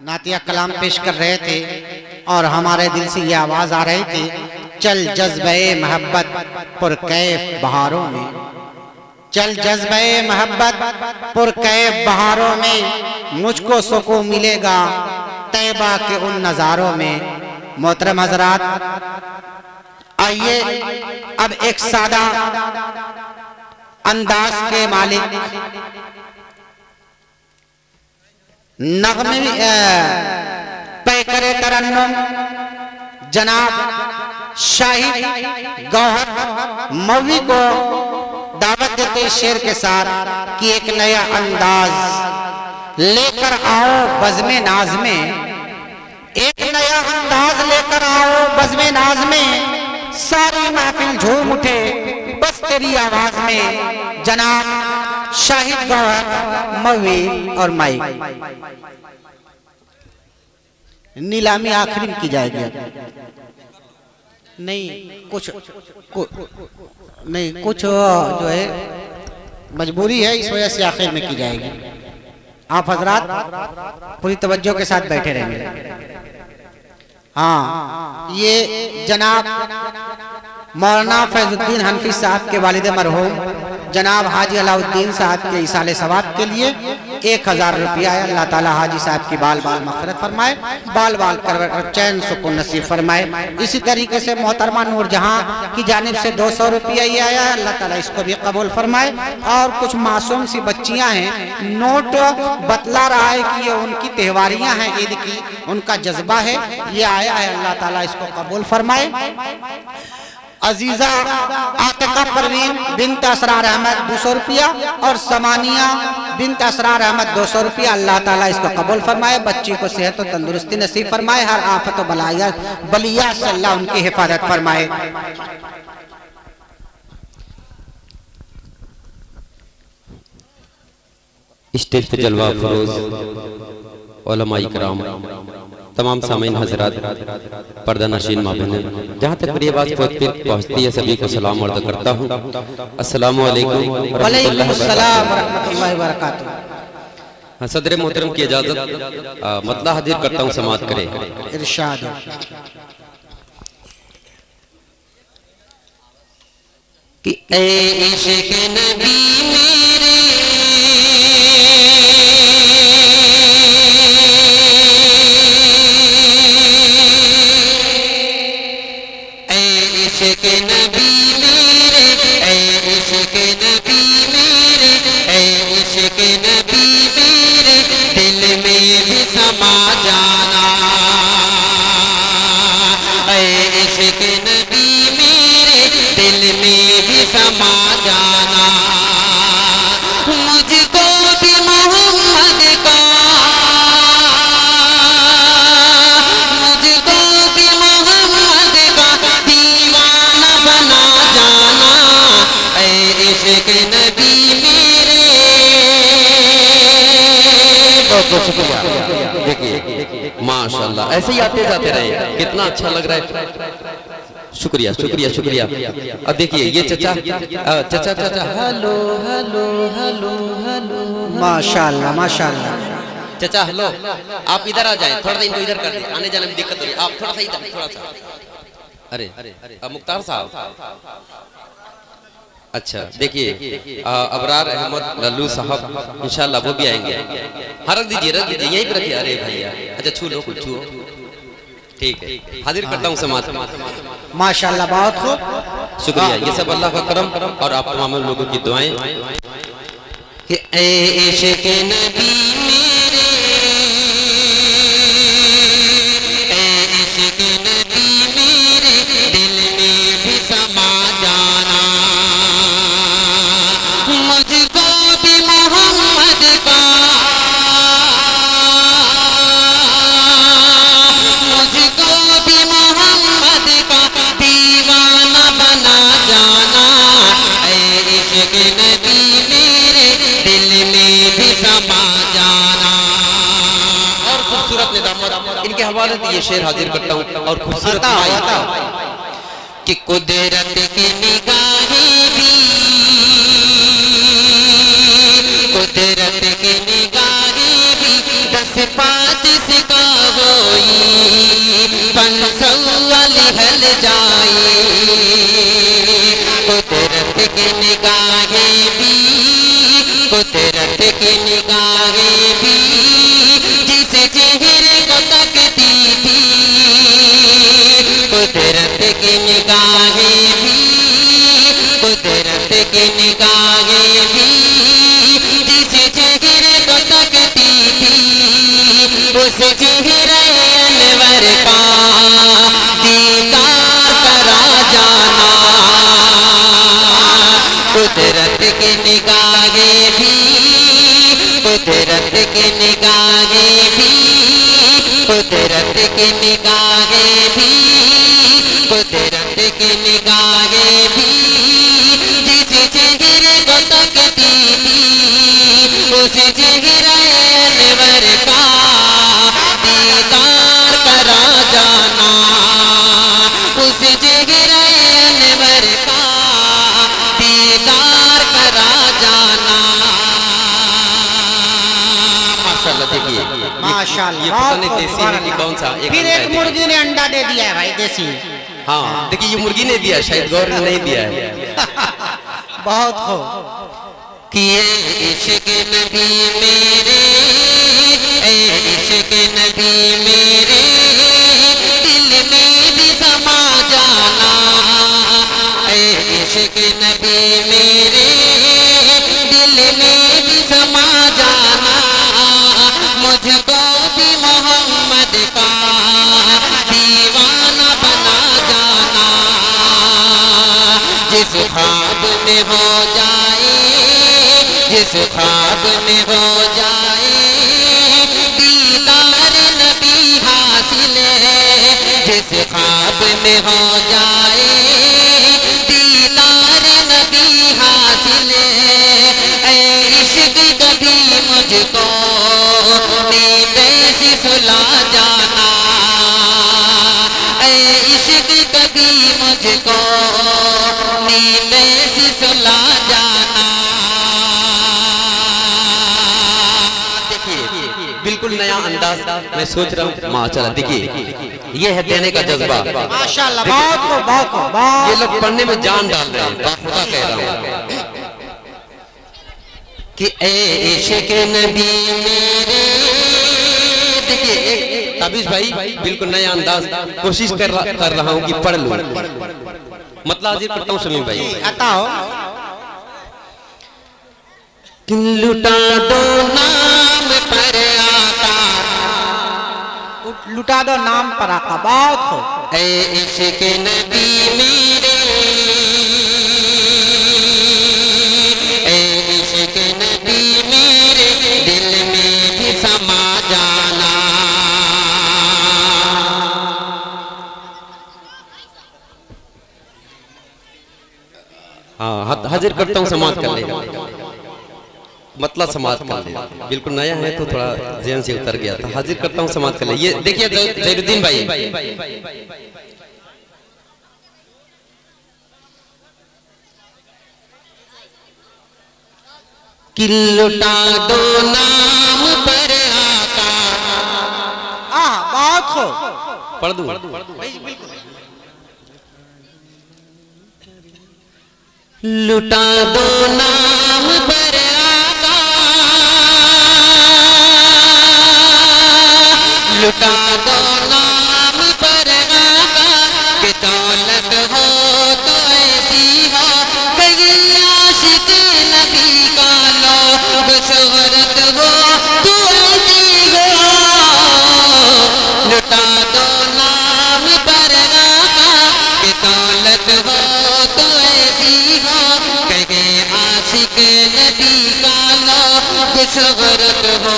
नातिया कलाम पेश कर रहे थे और हमारे दिल से ये आवाज आ रही थी, चल जज्बे मोहब्बत पुरकैफ बहारों में, चल जज्बे मोहब्बत पुरकैफ बहारों में, मुझको सुकून मिलेगा तैबा के उन नज़ारों में। मोहतरम हज़रात, आइए अब एक सादा अंदाज के मालिक नग़मे पैकरे तरन्नुम जनाब शाहिद गौहर मौवी को दावत देते शेर के साथ कि एक नया अंदाज लेकर आओ बज़्मे नाज में, एक नया अंदाज लेकर आओ बज़्मे नाज में, सारी महफिल झूम उठे बस तेरी आवाज में। जनाब शाहिद गौहर मौवी और माइक। नीलामी आखिरी में की जाएगी, नहीं कुछ नहीं कुछ जो है मजबूरी है, इस वजह से आखिर में की जाएगी। आप हजरात पूरी तवज्जो के साथ बैठे रहेंगे। हाँ, ये जनाब मौलाना फैजुद्दीन हनफी साहब के वालिद मरहूम जनाब हाजी अलाउद्दीन साहब के इसाले सवाब के लिए 1000 रुपया है। अल्लाह ताला हाजी साहब की बाल बाल मग़फ़िरत फरमाए, बाल बाल कर चैन सुकून नसीब फरमाए। इसी तरीके से मोहतरमा नूरजहां की जानिब से 200 रुपया ये आया है, अल्लाह ताला इसको भी कबूल फरमाए। और कुछ मासूम सी बच्चियां हैं, नोट बतला रहा है कि ये उनकी त्योहारियां हैं ईद की, उनका जज्बा है, ये आया है, अल्लाह ताला इसको कबूल फरमाए। अजीजा आतिका परवीन बिन्त असरार अहमद 200 रुपया और समानिया बिन्त असरार अहमद 200 रुपया। अल्लाह ताला इसको कबूल फरमाए, बच्ची को सेहत और तंदुरुस्ती नसीब फरमाए, हर आफत और बलिया से अल्लाह उनकी हिफाजत फरमाए। स्टेज पे जलवा फरोज उलमाए किराम, तमाम सामीन हजरात, पर्दा नशीन माँ बहनें, जहाँ तक मेरी आवाज़ पहुँचती है सभी को सलाम अर्ज़ करता हूँ। अस्सलामु अलैकुम व रहमतुल्लाहि व बरकातुहू। सदर मोहतरम की इजाज़त मतला हाजिर करता हूँ, समाअत करें। इरशाद कि ए इश्क़ नबी मेरे इश्क़ नबी मेरे, ऐ इश्क़ नबी मेरे, ऐ इश्क़ नबी मेरे, दिल में भी समा जाना। ऐ इश्क़ नबी मेरे, दिल में भी समा जाना। मुझको भी मोहम्मद का, मुझको भी मोहम्मद का दीवाना बना जाना। ऐ इश्क़ नबी मेरे। बहुत बहुत शुक्रिया। देखिए माशाल्लाह, ऐसे ही आते जाते रहे, कितना अच्छा लग रहा है। शुक्रिया शुक्रिया शुक्रिया। अब देखिए ये चचा चचा चचा हेलो हेलो हेलो हेलो, माशाल्लाह माशाल्लाह। चचा हेलो, आप इधर आ जाएं, थोड़ा सा इनको इधर कर दें, आने जाने में दिक्कत हो रही है, आप थोड़ा सा इधर, थोड़ा सा। अरे मुख्तार साहब, अच्छा देखिए अबरार अहमद लल्लू साहब इंशाल्लाह वो भी आएंगे। हाँ रख दीजिए यहीं पे रखिए। अरे भैया अच्छा छू लो, कुछ छू, ठीक है, हाजिर करता हूँ समाअत। माशाल्लाह बहुत खूब, शुक्रिया। ये सब अल्लाह का करम और आप तमाम लोगों की दुआएं कि ऐ इश्क़ नबी मेरे, ऐ इश्क़ नबी मेरे, दिल में भी समा जाना। मुझको भी मोहम्मद का, मुझको भी मोहम्मद का दीवाना बना जाना। ऐ इश्क़ नबी मेरे, दिल में भी समा जाना। और खूबसूरत निज़ामत इनके हवाले से ये शेर हाजिर करता हूँ। और खूबसूरत कि कुदरत की निगाहें भी, कुदरत की निगाहें भी 10 5 सिका कोई पंसवाल हल जाए कुदरत की निगाहें भी कुदरत की निगाहें भी जिस चेहरे को तकती थी कुदरत की निगाहें भी कुदरत की निगाहें भी जिस चेहरे को तकती थी उस चेहरे अनवर का दीदार करा जाना कुदरत की निगाहें भी कुदरत की निगाहें भी कुदरत की निगाहें भी कुदरत की निगाहें भी जिस चेहरे को तकती थी उस चेहरे अनवर का दीदार करा जाना उस चेहरे अनवर का दीदार करा जाना। माशाल्लाह देखिए माशाल्लाह, ये पता नहीं देसी है कि कौन सा फिर एक मुर्गी ने अंडा दे दिया है भाई देसी। हाँ देखिए ये मुर्गी ने दिया शायद गौर ने नहीं दिया है। बहुत हो किए इश्क नबी मेरे इश्क नबी मेरे दिल में भी समा जाना इश्क नबी मेरे दिल में भी समा जाना मुझको भी मोहम्मद का दीवाना बना जाना जिस ख्वाब में हो जाए जिस ख्वाब में हो जाए दीदार नबी हासिल जिस ख्वाब में हो जाए दीदार नबी हासिल इश्क कभी मुझको नींद से सुला जाना इश्क कभी मुझको नींद से सुला जाना। देखिए बिल्कुल नया अंदाज मैं सोच रहा हूँ माशाल्लाह देखिए ये है देने का जज्बा माशाल्लाह बहुत हो ये लोग पढ़ने में जान डाल रहे हैं बाखुदा कह रहा हूँ कि ए इश्क नबी मेरे। देखिए एक ताबिश भाई बिल्कुल नया अंदाज कोशिश कर रहा हूँ कि पढ़ लूँ मतलब हाजिर करता हूँ समीम भाई आता हो कि लुटा दो नाम पर आका लुटा दो नाम पर आका बहुत हो ए इश्क नबी मेरे ए इश्क नबी मेरे दिल में भी समा जाना। हाँ हाजिर करता हूँ समाज कर ले मतलब समाज कर ले बिल्कुल नया है तो थोड़ा ज़हन से उतर गया था हाजिर करता हूँ समाज कर ले। ये देखिए जैनुद्दीन भाई कि लुटा दो नाम पर आका बहुत हो पढ़ दूं लुटा दो नाम पर आका लुटा दो नाम पर आका कि दौलत हो तो ऐसी हो कहीं आशिक नबी का लोग शोहरत हो तो ऐसी हो लुटा दो नाम पर आका कि दौलत हो तो ऐसी हो कहीं आशिक नबी का लोग शोहरत हो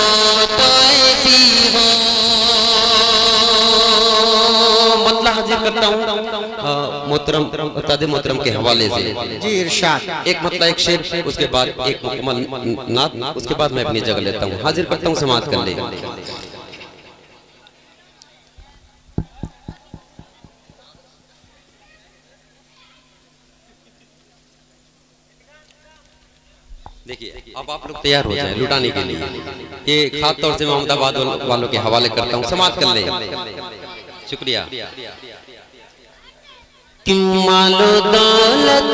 तो ऐसी हो। मतलब हाजिर करता हूँ मोहतरम उस्ताद मोहतरम के हवाले से जी इरशाद एक मतलब एक शेर उसके बाद एक मुकम्मल नात उसके बाद मैं अपनी जगह लेता हूँ हाजिर करता हूँ समाज कर ले। देखिए अब आप लोग तैयार हो जाएं लुटाने के लिए। ये खास तौर से मोहम्मदाबाद वालों के हवाले करता हूँ, समाप्त कर लें। शुक्रिया। कि मालो दौलत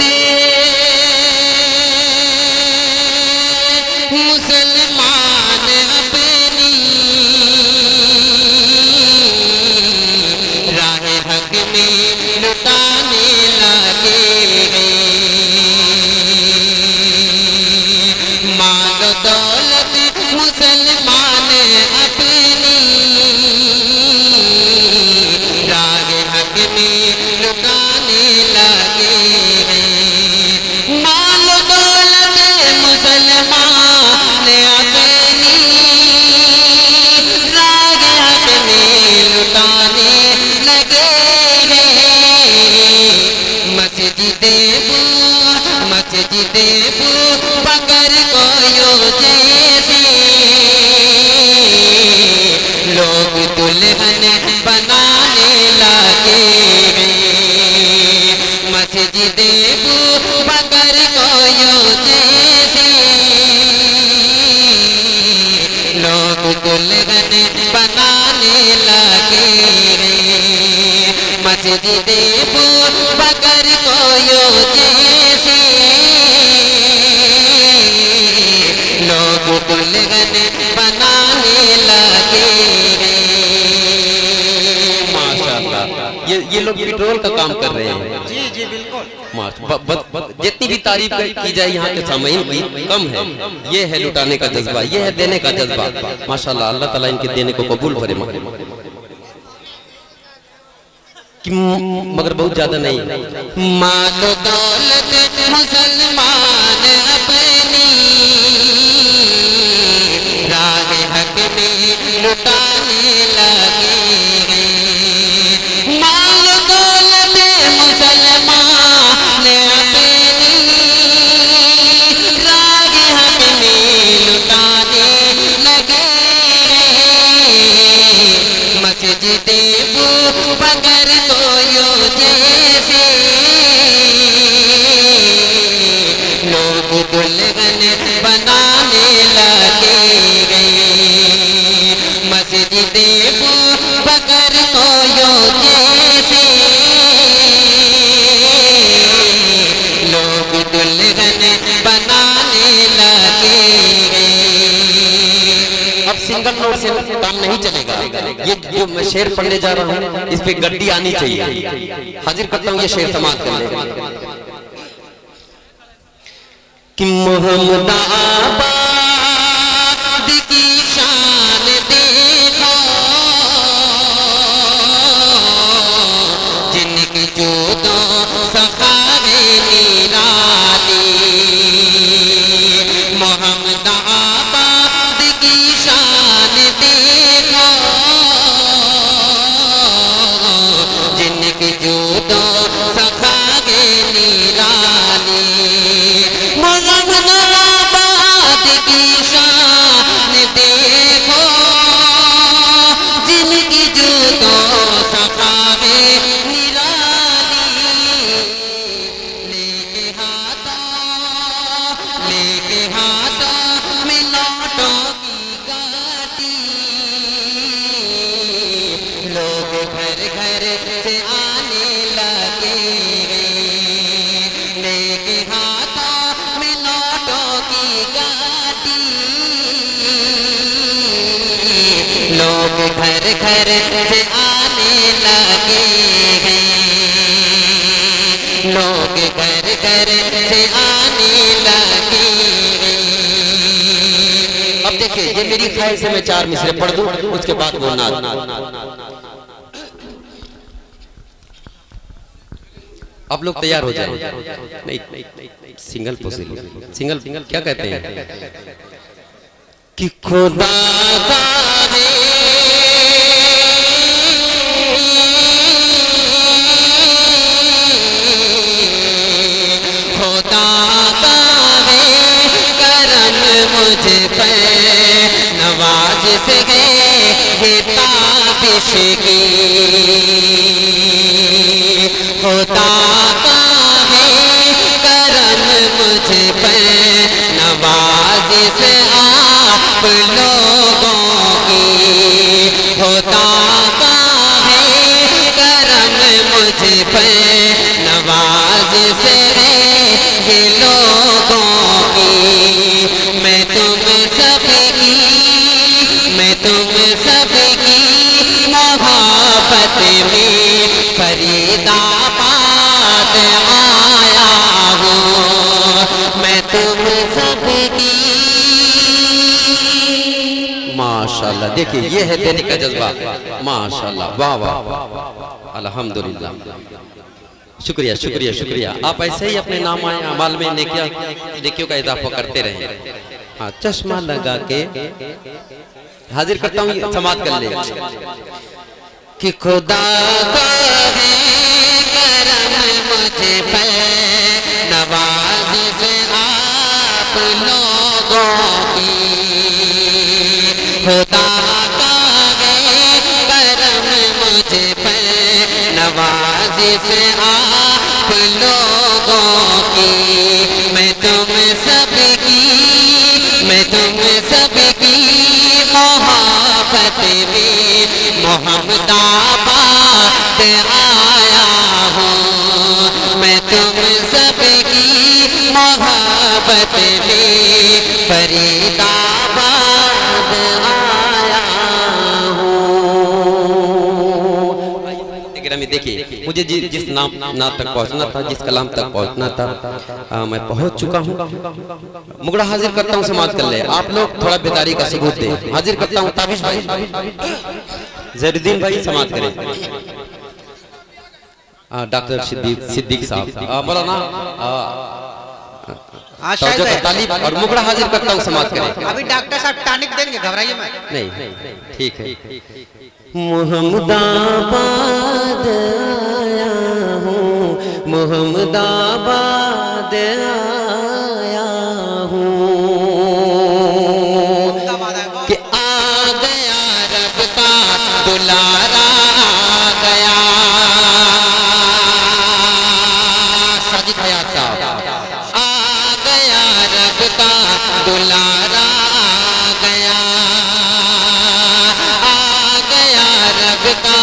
मुसलमान अपनी राह हक में लुटाने लगे। मालो दौलत मुसलमान अपनी राह हक में लुटाने लगे। माल दौलत मुसलमान अपनी राग हक में लुटाने लगे। मस्जिदे पकड़ को यो जैसे लोग दुल्हन बनाने लगे। मस्जिदे पकड़ को यो जैसे लोग दुल्हन बनाने लगे। मस्जिदे पकड़ को यो जैसे लोग दुल्हन बनाने लगे। माशाल्लाह, ये लोग पेट्रोल का काम कर रहे हैं। जी जी बिल्कुल। जितनी भी तारीफ की जाए यहाँ के सामईन की कम है। ये है लुटाने का जज्बा, ये है देने का जज्बा। माशाल्लाह, अल्लाह ताला इनके देने को कबूल फरमाए। मगर बहुत ज्यादा नहीं। माल दौलत मुसलमान अपनी राह हक में लुटाने लगे। माल दौलत मुसलमान अपनी राह हक में लुटाने लगे। मस्जिदे पकड़ को यो जैसे लोग दुल्हन बनाने लगे। मस्जिदे पकड़ को यो जैसे लोग दुल्हन बनाने लगे। अब सिंगल नोट से काम नहीं चलेगा। ये जो मैं शेर पढ़ने जा रहा हूँ इस पे गड्डी आनी चाहिए। हाजिर करता हूँ ये शेर समाप्त कर ले। कि मोहम्मदाबाद की शान देखो जिनकी जोदो सखारे निराली। मोहम्मदाबाद की शान देखो जिनकी जोदो सखारे निराली। मोहम्मदाबाद की शान देखो जिनकी जूतों सखावे निराली। लेके हाथों में लौटों की गाटी लोग घर घर से आने लगे। लेके हाथों में लौटों की गाटी लोग घर घर से आने लगे। लोग घर घर से आने लगे। अब देखिए ये मेरी ख्वाहिश है, मैं 4 मिसरे पढ़ दूं उसके बाद वो नाद। आप लोग तैयार हो जाए। नहीं सिंगल सिंगल क्या कहते हैं कि खुदा का है खुदा का है करम मुझ पे नवाज से गए ताबिश की। खुदा का है करम मुझ पे नवाज मुझे पर नवाज से है ये लोगों की, मैं तुम सबकी मोहब्बत में फरीदाबाद आया हूँ, मैं तुम सबकी। माशाल्लाह, देखिए ये है देने का जज्बा। माशाल्लाह, वाह वाह, अल्हम्दुलिल्लाह। शुक्रिया शुक्रिया शुक्रिया। आप ऐसे ही अपने नाम अमाल में नेकियों का इजाफा करते रहें। हाँ, चश्मा लगा के हाजिर करता हूँ, समाप्त कर ले। कि खुदा का है करम मुझे पे नवाज से आप लोगों की, खुदा का है करम मुझे पे नवाज से आप लोगों की, मैं तुम सबकी मोहब्बत में मोहम्मदाबाद आया हूँ, मैं तुम सबकी मोहब्बत में फरीदाबाद आया हूँ। देखिए, मुझे जिस नाम तक पहुंचना था, जिस कलाम तक पहुंचना था, मैं पहुंच चुका हूं। मुगड़ा हाजिर करता हूं, समाप्त कर ले। आप लोग थोड़ा बेदारी का सबूत दें। हाजिर करता हूं ताबिश भाई, जैनुद्दीन भाई, समाप्त करें। डॉक्टर सिद्दीक साहब, मौलाना तालिब और मुगड़ा हाजिर करता हूं, समाप्त करें। अभी डॉक्टर साहब टॉनिक देंगे, घबराइए मत। नहीं, ठीक है। मोहम्मदाबाद आया हूँ, मोहम्मदाबाद आया हूँ, कि आ गया रब का दुलारा आ गया। साजिद भैया साहब, आ गया रब का दुलारा आ गया, रब का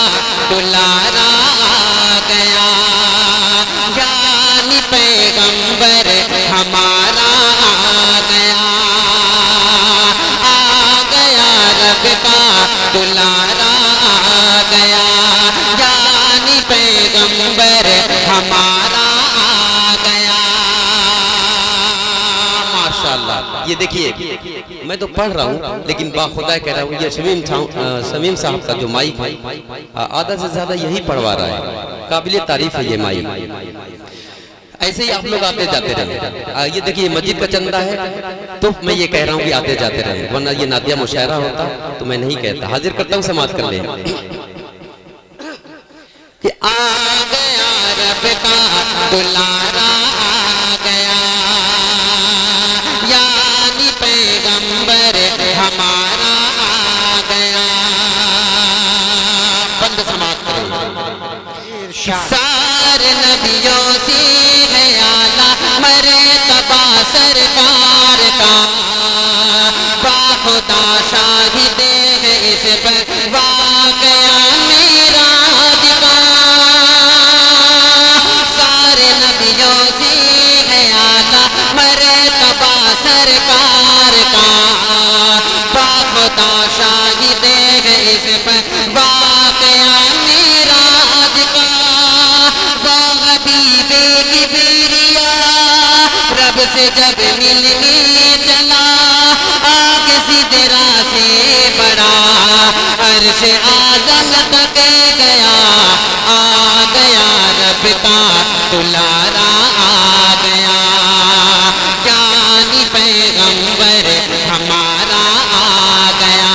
दुलारा आ गया, यानी पैगंबर हमारा आ गया रब का दुलारा आ गया, यानी पैगंबर हमारा आ गया। माशाल्लाह, ये देखिए, मैं तो पढ़ रहा हूँ लेकिन बाखुदा कह रहा हूँ, ये शमीम साहब का जो माइक है आधा से ज्यादा यही पढ़वा रहा है। काबिल तारीफ है ये माइक। ऐसे ही आप लोग आते जाते रहे। ये देखिए, मस्जिद का चंदा है, तो मैं ये कह रहा हूँ कि आते जाते रहे, वरना ये नादिया मुशायरा होता तो मैं नहीं कहता। हाजिर करता हूँ, समाप्त कर ले। कि आ गया रब का दुलारा आ गया, यानी पैगंबर हमारा आ गया। बंद समाप्त करें। सारे नबियों से है आला मर्तबा सरकार का, बाखुदा शाहिद है इस पर वाक़या मेराज का। सारे नबियों से है आला मर्तबा सरकार का, बाखुदा शाहिद है इस पर वाक़या मेराज का। रब से जब मिलने चला, आग सिदरा से बड़ा अर्श आज़म तक गया, आ गया रब का दुलारा आ गया, जानी पैगंबर हमारा आ गया,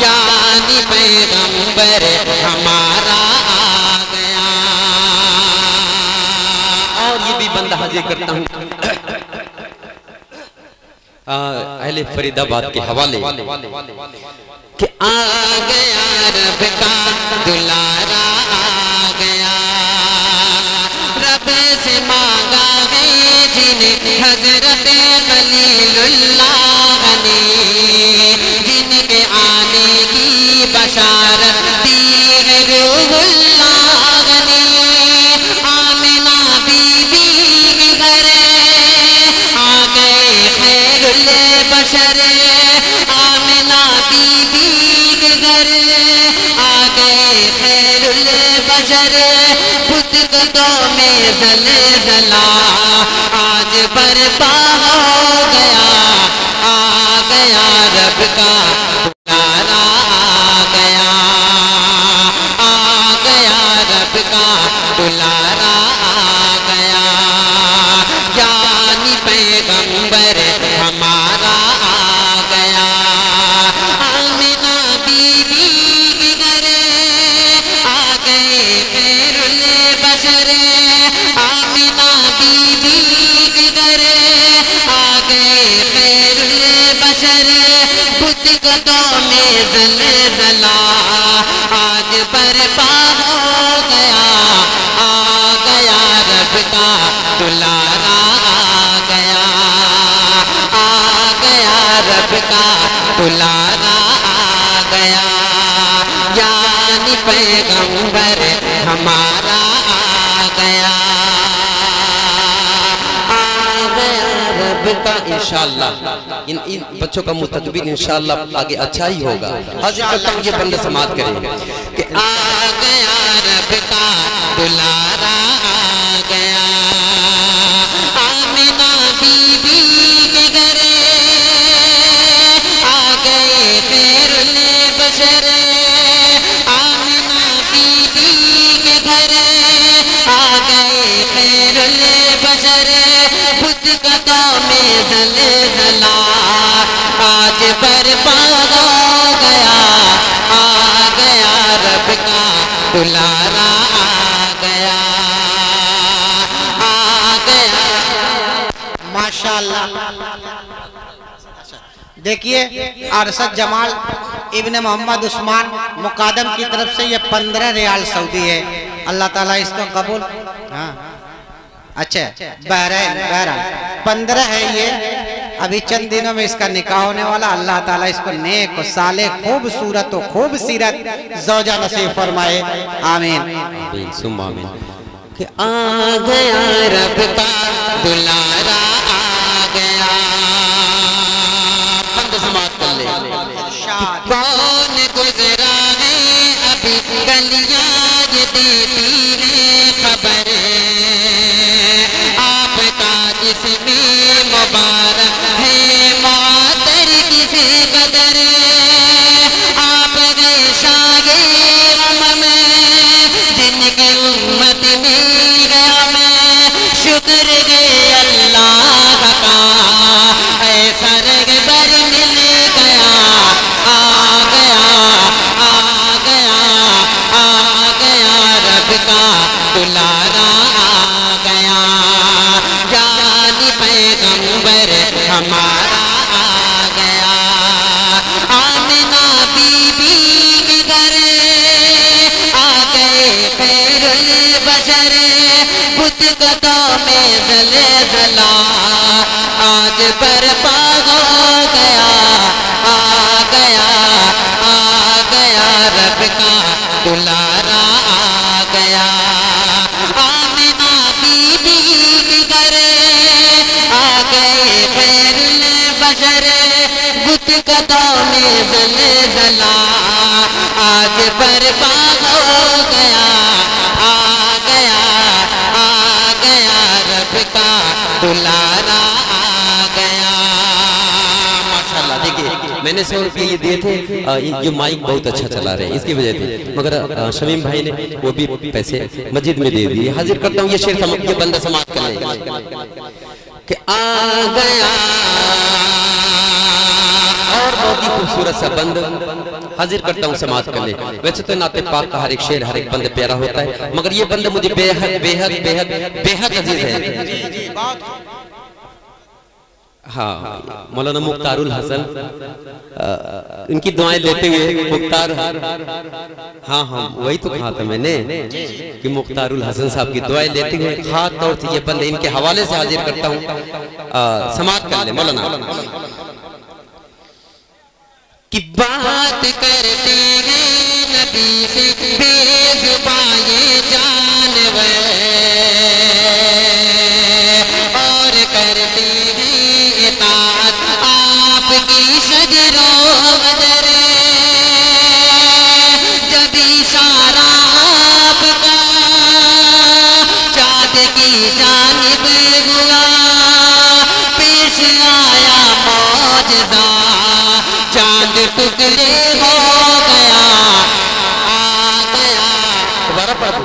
जानी पैगंबर हमारा आ गया। और ये भी बंदा हाजिर करता हूँ अहले फरीदाबाद के हवाले कि आ गया रब का दुलारा आ गया, रब से मांगा है जिन्हें हजरत खलीलुल्लाह ने, जिनके आने की बशारत दी है रूहुल्लाह ने। करे बुत कदों में ज़लज़ला आज बर्पा हो गया, आ गया रब का बुलारा आ गया, आ गया रब का बुलारा आ गया, यानी पैगंबर हमारा आ गया। आमिना बीबी के घरे आ गए खैरुल बशर, आमिना बीबी के घरे आ गए खैरुल बशर, बुत कदों में ज़लज़ला आज बर्पा हो गया, आ गया रब का दुलारा आ गया, आ गया रब का दुलारा आ गया, यानी पैगंबर हमारा आ गया, आ गया रब का। इंशाअल्लाह इन बच्चों का मुस्तकबिल इंशाअल्लाह आगे अच्छा ही होगा। हाजिर करता हूँ ये बंदे समात करें कि आ गया रब का दुलारा आ गया, आमिना बीबी के घरे आ गए खैरुल बशर, आमिना बीबी के घरे आ गए खैरुल बशर, बुत कदों में ज़लज़ला आज बर्पा हो गया, आ गया रब का दुलारा आ गया, आ गया। माशाअल्लाह। देखिए अरशद जमाल इब्ने मोहम्मद उस्मान मुकादम की तरफ से ये 15 रियाल सऊदी है। अल्लाह ताला इसको कबूल। हाँ अच्छा, बहरैन 15 है ये। अभी चंद दिनों में इसका निकाह होने वाला। अल्लाह ताला इसको नेक और साले खूबसूरत और खूबसीरत ज़ौजा नसीब फरमाए। आमीन आमीन सुम्मा आमीन। कि आ गया रब का दुलारा आ गया, बंद समात कर ले। कौन गुजरा है अभी गलियां ये देती है खबर, आपका जिसमें मुबारक है मातर किसे कदर, आप गए शागे उम्म में जिनकी उम्मत में गया मैं, शुक्र गए अल्लाह का ऐसा रगबर मिल गया, आ गया आ गया आ गया रब का दुलारा आ गया, यानी पैगंबर हमारा आ गया, आमिना बीबी के घरे आ गए खैरुल बशर, बुत कदों में ज़लज़ला आज बर्पा हो गया, आ गया रब का दुलारा आ गया, आमिना बीबी के घरे आ गए खैरुल बशर, बुत कदों में ज़लज़ला आज बर्पा हो गया, आ गया रब का दुलारा आ गया। माशाल्लाह। देखिए मैंने 100 रुपये ये दिए थे, ये माइक बहुत अच्छा चला रहे हैं इसकी वजह से, मगर शमीम भाई ने वो भी पैसे मस्जिद में दे दिए। हाजिर करता हूँ ये शेर के बंदा समाप्त कर ले कि आ गया और बहुत ही खूबसूरत सा बंद हाजिर करता हूँ समाप्त कर ले। वैसे तो नाते पाक का हर एक शेर हर एक बंद प्यारा होता है, मगर ये बंद मुझे बेहद बेहद बेहद बेहद अजीज है। हाँ मौलाना मुख्तारुल हसन, इनकी दुआएं लेते हुए मुख्तार, हाँ हाँ वही तो कहा था मैंने कि मुख्तारुल हसन साहब की दुआएं लेते हुए खास तौर से ये बंदे इनके हवाले से हाजिर करता हूँ। समाप्त कर ले मौलाना। कि बात करते हैं नबी से बेजुबान जानवर, और करते हैं इताअत आपकी शजरो मदर, जब इशारा आपका की जानिब हुआ पेश आया मौजज़ा, चांद टुकड़े हो गया आ गया। दोबारा पढ़ दूं,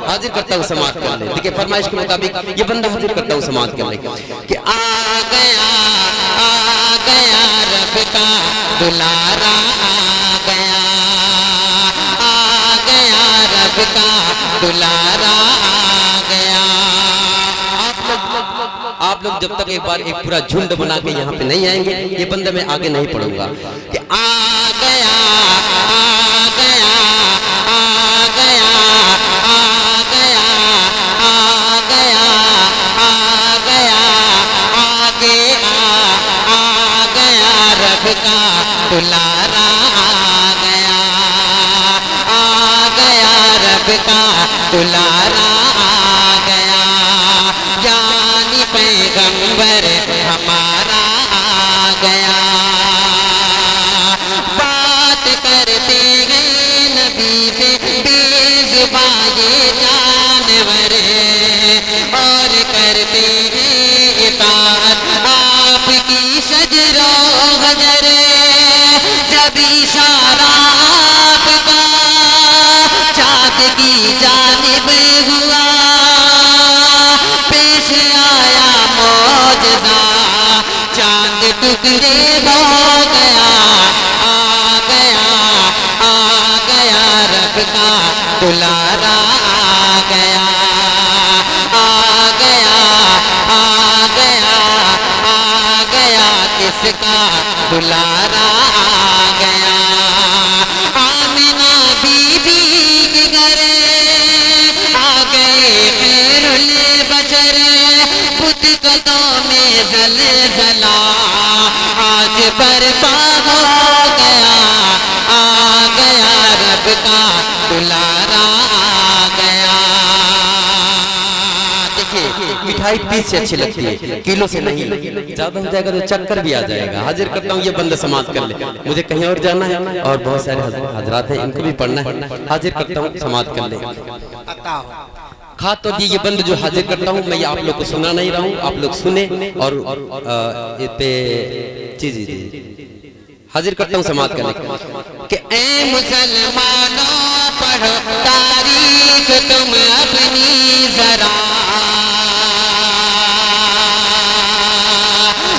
हाजिर करता हूँ समाप्त कर ले। देखिए फरमाइश के मुताबिक ये बंदा हाजिर करता हूँ समाप्त कर ले कि आ गया रब का दुलारा आ गया रब का दुलारा आ गया। आप लोग जब तक एक बार एक पूरा झुंड बना के यहाँ पे नहीं आएंगे, ये बंदा मैं आगे नहीं पढ़ूंगा कि आ गया आ गया आ गया आ गया आ गया आ गया आगे आ गया रब का दुलारा आ गया रब का दुलारा आ गया। जानी पैगंबर हमारा आ गया, बात करते गए नबी से बेज़ुबान ये जानवर, और करते हैं इताअत आपकी शजरो हजर। जब इशारा आपका चाँद की जानिब हुआ पेश आया मौजज़ा, चाँद टुकड़े हो गया आ गया रब का दुलारा आ गया किसका दुलारा आ गया। आमिना बीबी के घर आ गए खैरुल बशर, खुद कदों में ज़लज़ला आज बर्पा हो गया आ गया रब का दुलारा आ गया। मिठाई पीस से अच्छी लगती है, किलो से नहीं। ज्यादा हो जाएगा तो चक्कर भी आ जाएगा। हाजिर करता हूँ ये बंदा समाप्त कर ले, मुझे कहीं और जाना है और बहुत सारे हजरात हैं, इनको भी पढ़ना है। हाजिर करता हूँ समाप्त कर ले। खा तो दी ये बंद जो हाजिर करता हूँ मैं, ये आप लोग को सुना नहीं रहा हूँ, आप लोग सुने और पे चीज हाजिर करता हूँ समाप्त कर ले कि ए मुसलमानों पढ़ो तारीख तुम अपनी जरा,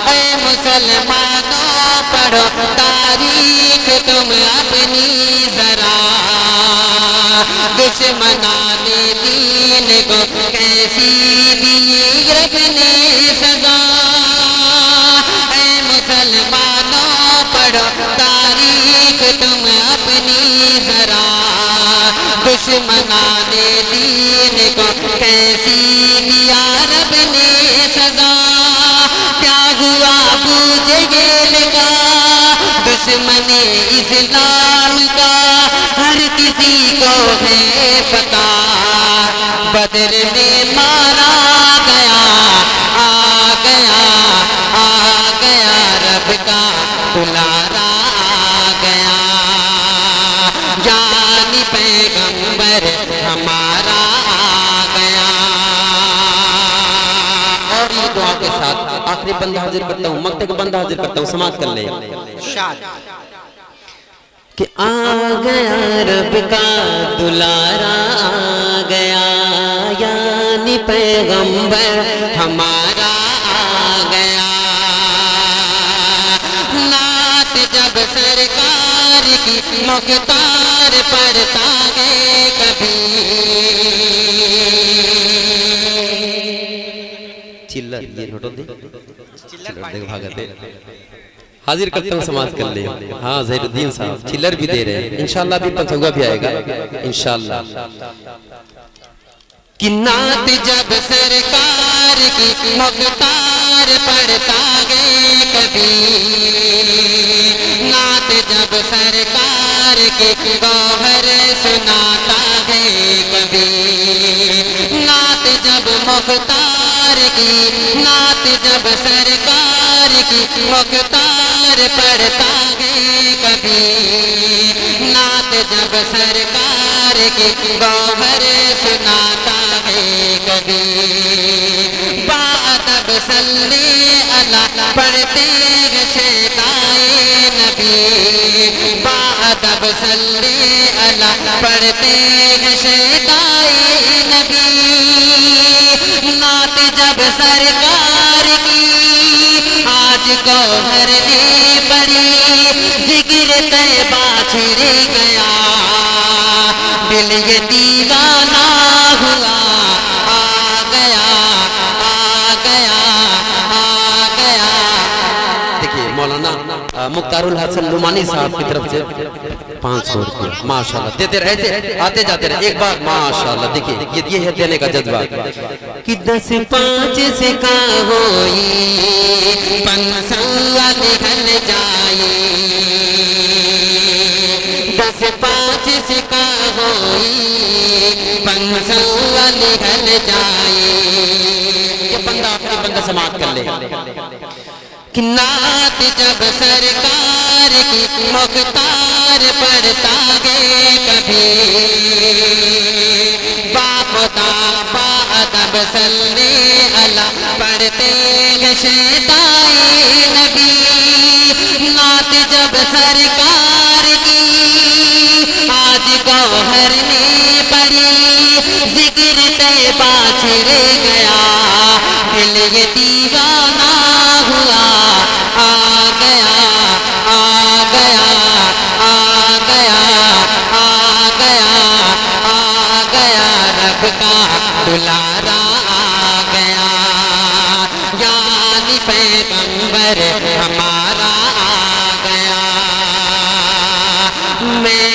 ए मुसलमानों पढ़ो तारीख तुम अपनी जरा। दुश्मनाने दीन को कैसी दी रब ने सजा, ए मुसलमानों पढ़ो तारीख तुम अपनी जरा। दुश्मनाने दीन को कैसी दिया रब ने सजा। क्या हुआ अबू जहल का दुश्मने इस्लाम का, हर किसी को है पता बदर में मारा गया आ गया रब का दुलारा आ गया। जानी पैगंबर हमारा आ गया। और ये दुआ के साथ आखिरी बंदा हाजिर करता हूँ, मक्ते का बंदा हाजिर करता हूँ, समाप्त कर ले कि आ गया रब का दुलारा आ गया, यानी पैगंबर हमारा आ गया। नात जब सरकार की मुख्तार पढ़ता है कभी, चिल्लर ये नोटो दे, चिल्लर देख भागते। हाजिर करता हूँ समाप्त कर ले। हाँ ज़हीरुद्दीन साहब चिल्लर भी दे रहे हैं, इंशाल्लाह भी पंचौगा भी आएगा इंशाल्लाह। कि नात जब सरकार की मुख्तार पढ़ता है कभी, नात जब सरकार के गौहर सुनाता है कभी। नात जब मुख्तार की, नात जब सरकार की मुख्तार पढ़ता है कभी। नात जब सरकार के गौहर सुनाता है कभी। सल्ले अला पढ़ते हैं शहदाए नबी, बाअदब सल्ले अला पढ़ते हैं शहदाए नबी। नात जब सरकार की आज गौहर ने पड़ी, जिक्र तैबा छिड़ गया, दिल ये दीवाना हुआ, आ गया आ गया आ गया। देखिए मौलाना मुख्तारुल हसन नुमानी साहब की तरफ से 500 रुपये माशाल्लाह देते रहे, आते जाते रहे। एक बार माशाल्लाह देखिए ये है देने का जज्बा कि 10-5 से का होई पंसुआ निकल जाए, 10-5 से का होई पंसुआ निकल जाए। ये बंदा अपनी बंदा समाप्त कर ले कि नात जब सरकार की मुख्तार पढ़ता है कभी, बापदा बाअदब सल्ले अला पढ़ते हैं शहदाए नबी। नात जब सरकार की आज गौहर ने पड़ी, जिक्र तैबा छिड़ गया, दिल ये दीवाना हुआ, आ गया आ गया आ गया आ गया आ गया, रब का दुलारा आ गया, यानी पैगंबर हमारा आ गया। मैं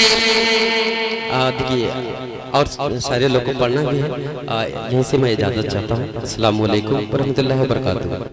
देखिए और सारे लोग को पढ़ना भी है। यहीं से मैं इजाज़त चाहता हूँ। अस्सलाम वालेकुम व रहमतुल्लाहि व बरकातुहू।